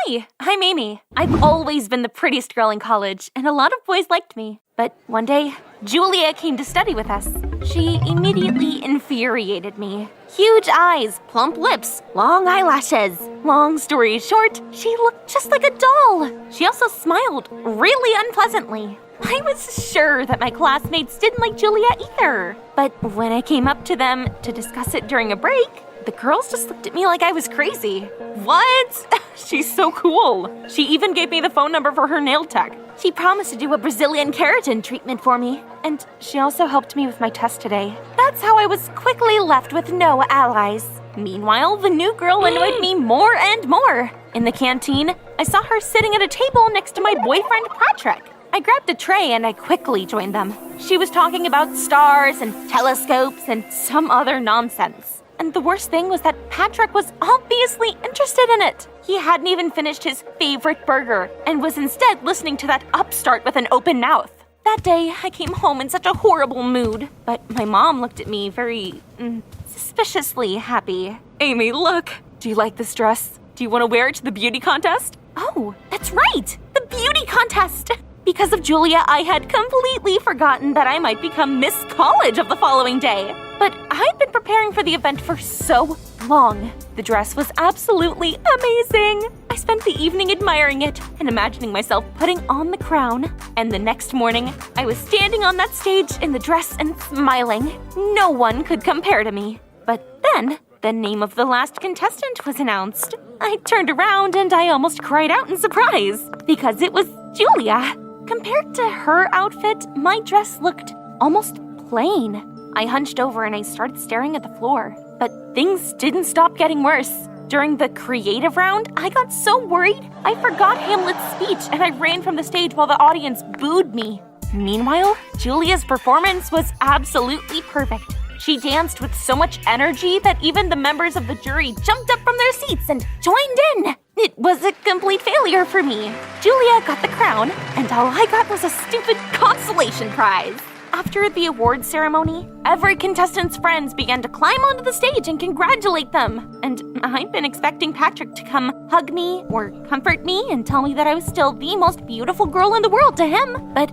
Hi, I'm Amy. I've always been the prettiest girl in college, and a lot of boys liked me. But one day, Julia came to study with us. She immediately infuriated me. Huge eyes, plump lips, long eyelashes. Long story short, she looked just like a doll. She also smiled really unpleasantly. I was sure that my classmates didn't like Julia either. But when I came up to them to discuss it during a break, the girls just looked at me like I was crazy. What? She's so cool. She even gave me the phone number for her nail tech. She promised to do a Brazilian keratin treatment for me. And she also helped me with my test today. That's how I was quickly left with no allies. Meanwhile, the new girl annoyed me more and more. In the canteen, I saw her sitting at a table next to my boyfriend Patrick. I grabbed a tray and I quickly joined them. She was talking about stars and telescopes and some other nonsense. And the worst thing was that Patrick was obviously interested in it. He hadn't even finished his favorite burger and was instead listening to that upstart with an open mouth. That day, I came home in such a horrible mood. But my mom looked at me very, suspiciously happy. Amy, look. Do you like this dress? Do you want to wear it to the beauty contest? Oh, that's right! The beauty contest! Because of Julia, I had completely forgotten that I might become Miss College of the following day. But I'd been preparing for the event for so long. The dress was absolutely amazing. I spent the evening admiring it and imagining myself putting on the crown. And the next morning, I was standing on that stage in the dress and smiling. No one could compare to me. But then, the name of the last contestant was announced. I turned around and I almost cried out in surprise because it was Julia. Compared to her outfit, my dress looked almost plain. I hunched over and I started staring at the floor. But things didn't stop getting worse. During the creative round, I got so worried, I forgot Hamlet's speech and I ran from the stage while the audience booed me. Meanwhile, Julia's performance was absolutely perfect. She danced with so much energy that even the members of the jury jumped up from their seats and joined in. It was a complete failure for me. Julia got the crown, and all I got was a stupid consolation prize. After the award ceremony, every contestant's friends began to climb onto the stage and congratulate them. And I'd been expecting Patrick to come hug me or comfort me and tell me that I was still the most beautiful girl in the world to him. But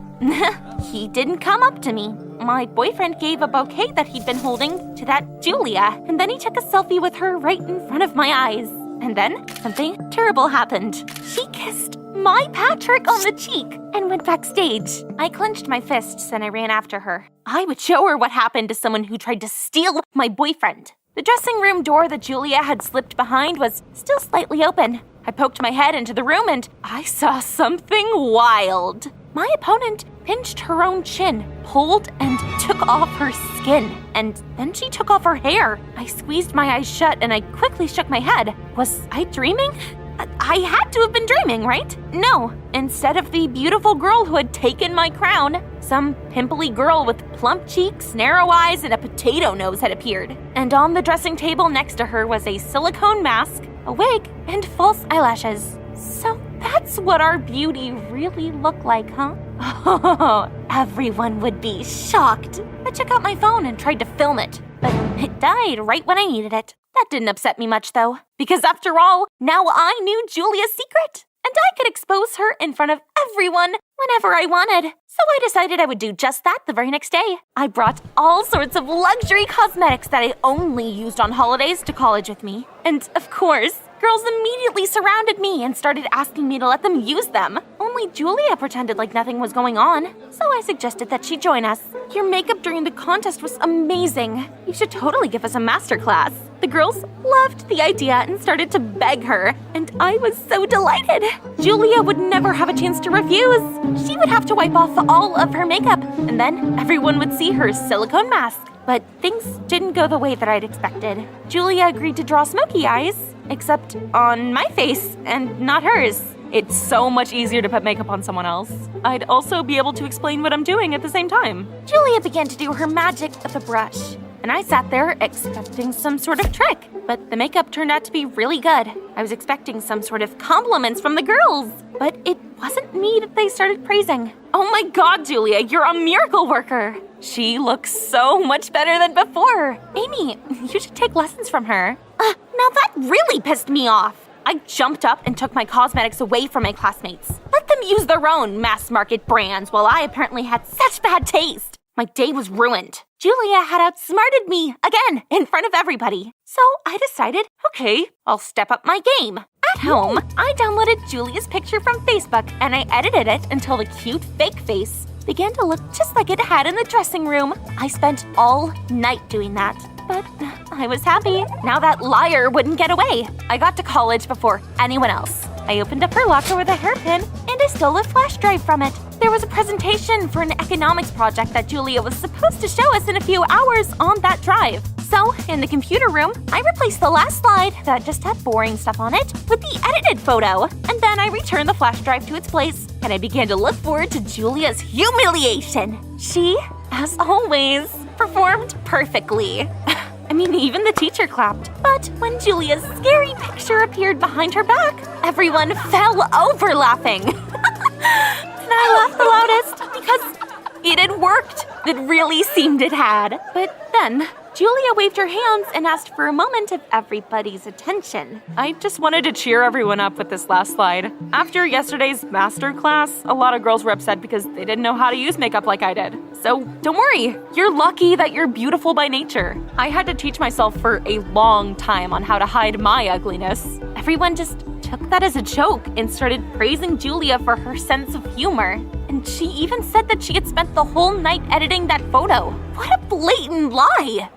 he didn't come up to me. My boyfriend gave a bouquet that he'd been holding to that Julia, and then he took a selfie with her right in front of my eyes. And then something terrible happened. She kissed my Patrick on the cheek and went backstage. I clenched my fists and I ran after her. I would show her what happened to someone who tried to steal my boyfriend. The dressing room door that Julia had slipped behind was still slightly open. I poked my head into the room and I saw something wild. My opponent pinched her own chin, pulled and took off her skin, and then she took off her hair. I squeezed my eyes shut and I quickly shook my head. Was I dreaming? I had to have been dreaming, right? No. Instead of the beautiful girl who had taken my crown, some pimply girl with plump cheeks, narrow eyes, and a potato nose had appeared. And on the dressing table next to her was a silicone mask, a wig, and false eyelashes. So that's what our beauty really looked like, huh? Oh, everyone would be shocked. I took out my phone and tried to film it, but it died right when I needed it. That didn't upset me much, though, because after all, now I knew Julia's secret, and I could expose her in front of everyone whenever I wanted. So I decided I would do just that the very next day. I brought all sorts of luxury cosmetics that I only used on holidays to college with me. And of course, girls immediately surrounded me and started asking me to let them use them. Only Julia pretended like nothing was going on, so I suggested that she join us. Your makeup during the contest was amazing. You should totally give us a masterclass. The girls loved the idea and started to beg her, and I was so delighted. Julia would never have a chance to refuse. She would have to wipe off all of her makeup, and then everyone would see her silicone mask. But things didn't go the way that I'd expected. Julia agreed to draw smoky eyes, except on my face and not hers. It's so much easier to put makeup on someone else. I'd also be able to explain what I'm doing at the same time. Julia began to do her magic with a brush, and I sat there expecting some sort of trick. But the makeup turned out to be really good. I was expecting some sort of compliments from the girls, but it wasn't me that they started praising. Oh my God, Julia, you're a miracle worker. She looks so much better than before. Amy, you should take lessons from her. Now that really pissed me off. I jumped up and took my cosmetics away from my classmates. Let them use their own mass-market brands while I apparently had such bad taste. My day was ruined. Julia had outsmarted me again in front of everybody. So I decided, okay, I'll step up my game. At home, I downloaded Julia's picture from Facebook and I edited it until the cute fake face began to look just like it had in the dressing room. I spent all night doing that, but I was happy. Now that liar wouldn't get away. I got to college before anyone else. I opened up her locker with a hairpin and I stole a flash drive from it. There was a presentation for an economics project that Julia was supposed to show us in a few hours on that drive. So, in the computer room, I replaced the last slide that just had boring stuff on it with the edited photo. And then I returned the flash drive to its place, and I began to look forward to Julia's humiliation. She, as always, performed perfectly. I mean, even the teacher clapped. But when Julia's scary picture appeared behind her back, everyone fell over laughing. And I laughed the loudest because it had worked. It really seemed it had. But then Julia waved her hands and asked for a moment of everybody's attention. I just wanted to cheer everyone up with this last slide. After yesterday's master class, a lot of girls were upset because they didn't know how to use makeup like I did. So don't worry, you're lucky that you're beautiful by nature. I had to teach myself for a long time on how to hide my ugliness. Everyone just took that as a joke and started praising Julia for her sense of humor. And she even said that she had spent the whole night editing that photo. What a blatant lie!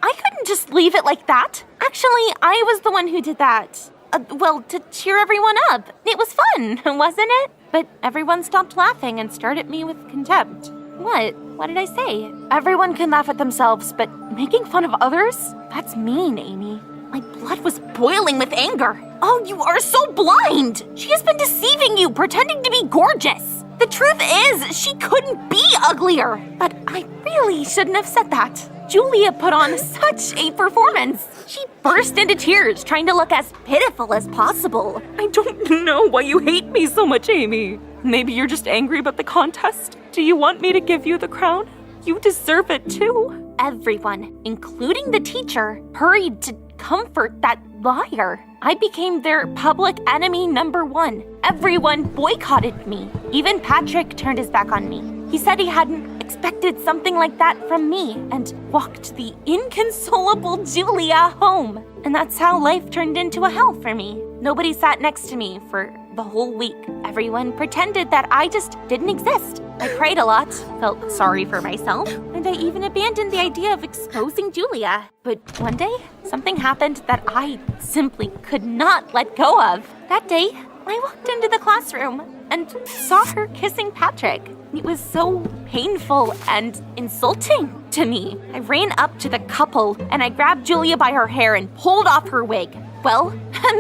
I couldn't just leave it like that. Actually, I was the one who did that. To cheer everyone up. It was fun, wasn't it? But everyone stopped laughing and stared at me with contempt. What? What did I say? Everyone can laugh at themselves, but making fun of others? That's mean, Amy. My blood was boiling with anger. Oh, you are so blind! She has been deceiving you, pretending to be gorgeous. The truth is, she couldn't be uglier. But I really shouldn't have said that. Julia put on such a performance. She burst into tears, trying to look as pitiful as possible. I don't know why you hate me so much, Amy. Maybe you're just angry about the contest. Do you want me to give you the crown? You deserve it too. Everyone, including the teacher, hurried to comfort that liar. I became their public enemy #1. Everyone boycotted me. Even Patrick turned his back on me. He said he hadn't expected something like that from me and walked the inconsolable Julia home. And that's how life turned into a hell for me. Nobody sat next to me for the whole week. Everyone pretended that I just didn't exist. I cried a lot, felt sorry for myself, and I even abandoned the idea of exposing Julia. But one day, something happened that I simply could not let go of. That day, I walked into the classroom and saw her kissing Patrick. It was so painful and insulting to me. I ran up to the couple and I grabbed Julia by her hair and pulled off her wig. Well,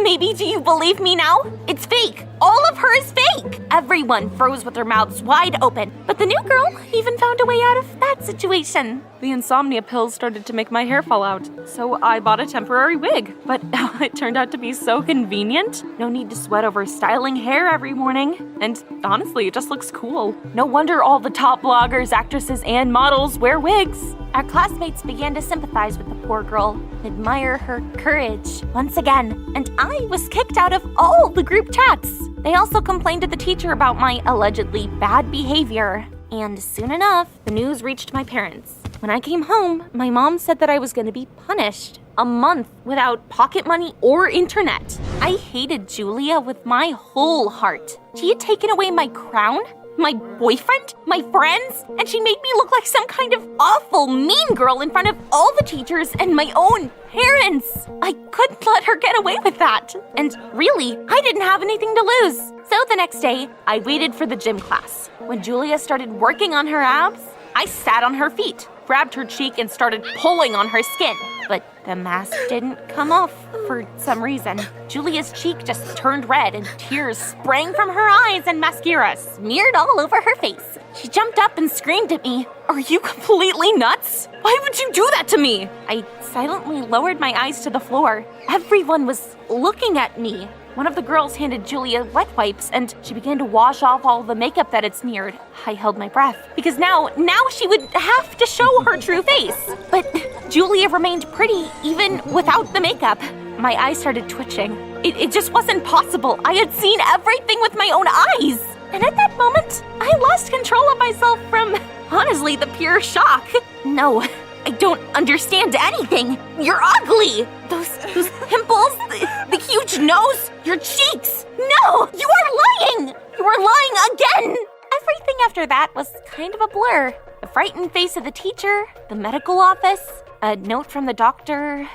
maybe do you believe me now? It's fake. All of her is fake. Everyone froze with their mouths wide open, but the new girl even found a way out of that situation. The insomnia pills started to make my hair fall out, so I bought a temporary wig. But it turned out to be so convenient. No need to sweat over styling hair every morning. And honestly, it just looks cool. No wonder all the top bloggers, actresses, and models wear wigs. Our classmates began to sympathize with the poor girl, admire her courage once again, and I was kicked out of all the group chats. They also complained to the teacher about my allegedly bad behavior. And soon enough, the news reached my parents. When I came home, my mom said that I was going to be punished. A month without pocket money or internet. I hated Julia with my whole heart. She had taken away my crown, my boyfriend, my friends, and she made me look like some kind of awful mean girl in front of all the teachers and my own parents. I couldn't let her get away with that. And really, I didn't have anything to lose. So the next day, I waited for the gym class. When Julia started working on her abs, I sat on her feet, grabbed her cheek, and started pulling on her skin. But the mask didn't come off for some reason. Julia's cheek just turned red and tears sprang from her eyes and mascara smeared all over her face. She jumped up and screamed at me, "Are you completely nuts? Why would you do that to me?" I silently lowered my eyes to the floor. Everyone was looking at me. One of the girls handed Julia wet wipes and she began to wash off all the makeup that had smeared. I held my breath because now she would have to show her true face. But Julia remained pretty even without the makeup. My eyes started twitching. It just wasn't possible. I had seen everything with my own eyes. And at that moment, I lost control of myself from, honestly, the pure shock. No, I don't understand anything. You're ugly. Those pimples, the huge nose, your cheeks. No, you are lying. You are lying again. Everything after that was kind of a blur. The frightened face of the teacher, the medical office, a note from the doctor,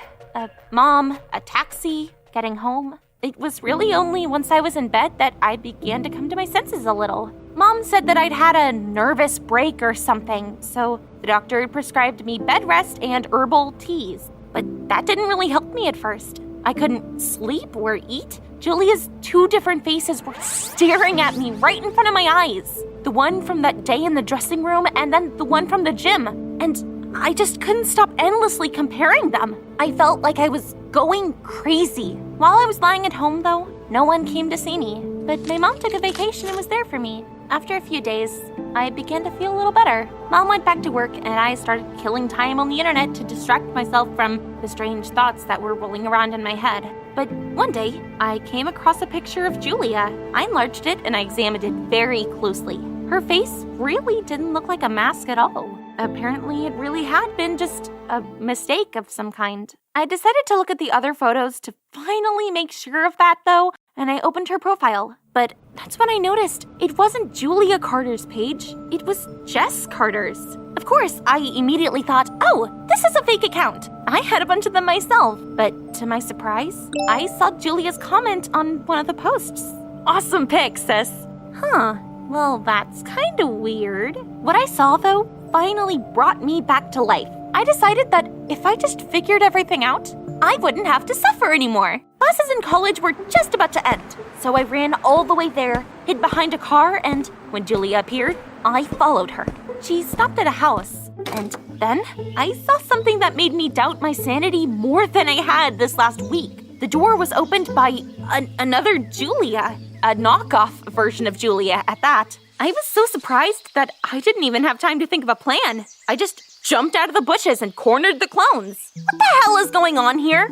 Mom, a taxi, getting home. It was really only once I was in bed that I began to come to my senses a little. Mom said that I'd had a nervous break or something, so the doctor had prescribed me bed rest and herbal teas. But that didn't really help me at first. I couldn't sleep or eat. Julia's two different faces were staring at me right in front of my eyes. The one from that day in the dressing room and then the one from the gym. And I just couldn't stop endlessly comparing them. I felt like I was going crazy. While I was lying at home, though, no one came to see me. But my mom took a vacation and was there for me. After a few days, I began to feel a little better. Mom went back to work and I started killing time on the internet to distract myself from the strange thoughts that were rolling around in my head. But one day, I came across a picture of Julia. I enlarged it and I examined it very closely. Her face really didn't look like a mask at all. Apparently, it really had been just a mistake of some kind. I decided to look at the other photos to finally make sure of that, though, and I opened her profile. But that's when I noticed it wasn't Julia Carter's page. It was Jess Carter's. Of course, I immediately thought, oh, this is a fake account. I had a bunch of them myself. But to my surprise, I saw Julia's comment on one of the posts. Awesome pic, sis. Well, that's kind of weird. What I saw, though, finally brought me back to life. I decided that if I just figured everything out, I wouldn't have to suffer anymore. Classes in college were just about to end, so I ran all the way there, hid behind a car, and when Julia appeared, I followed her. She stopped at a house, and then I saw something that made me doubt my sanity more than I had this last week. The door was opened by another Julia, a knockoff version of Julia at that. I was so surprised that I didn't even have time to think of a plan. I just jumped out of the bushes and cornered the clones. What the hell is going on here?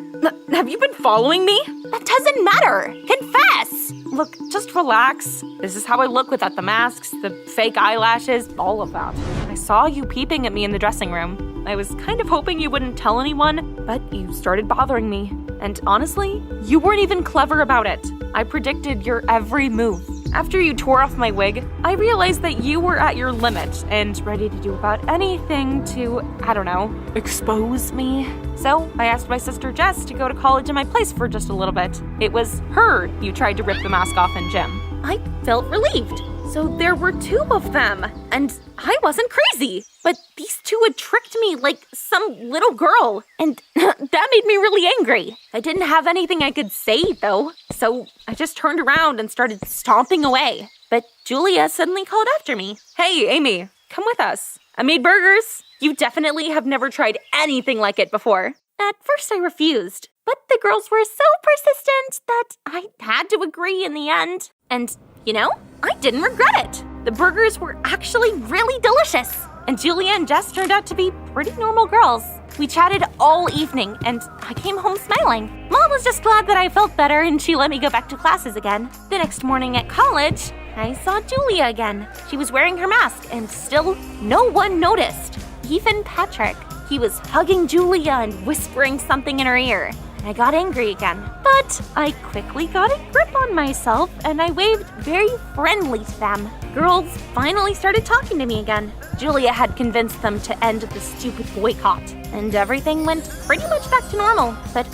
Have you been following me? That doesn't matter. Confess. Look, just relax. This is how I look without the masks, the fake eyelashes, all of that. I saw you peeping at me in the dressing room. I was kind of hoping you wouldn't tell anyone, but you started bothering me. And honestly, you weren't even clever about it. I predicted your every move. After you tore off my wig, I realized that you were at your limit and ready to do about anything to, I don't know, expose me. So I asked my sister Jess to go to college in my place for just a little bit. It was her you tried to rip the mask off in gym. I felt relieved. So there were two of them, and I wasn't crazy. But these two had tricked me like some little girl, and that made me really angry. I didn't have anything I could say, though, so I just turned around and started stomping away. But Julia suddenly called after me. Hey, Amy, come with us. I made burgers. You definitely have never tried anything like it before. At first I refused, but the girls were so persistent that I had to agree in the end. And you know, I didn't regret it. The burgers were actually really delicious. And Julia and Jess turned out to be pretty normal girls. We chatted all evening, and I came home smiling. Mom was just glad that I felt better, and she let me go back to classes again. The next morning at college, I saw Julia again. She was wearing her mask, and still no one noticed. Even Patrick. He was hugging Julia and whispering something in her ear. I got angry again, but I quickly got a grip on myself and I waved very friendly to them. Girls finally started talking to me again. Julia had convinced them to end the stupid boycott, and everything went pretty much back to normal. But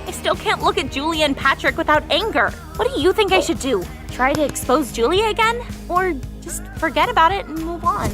I still can't look at Julia and Patrick without anger. What do you think I should do? Try to expose Julia again? Or just forget about it and move on?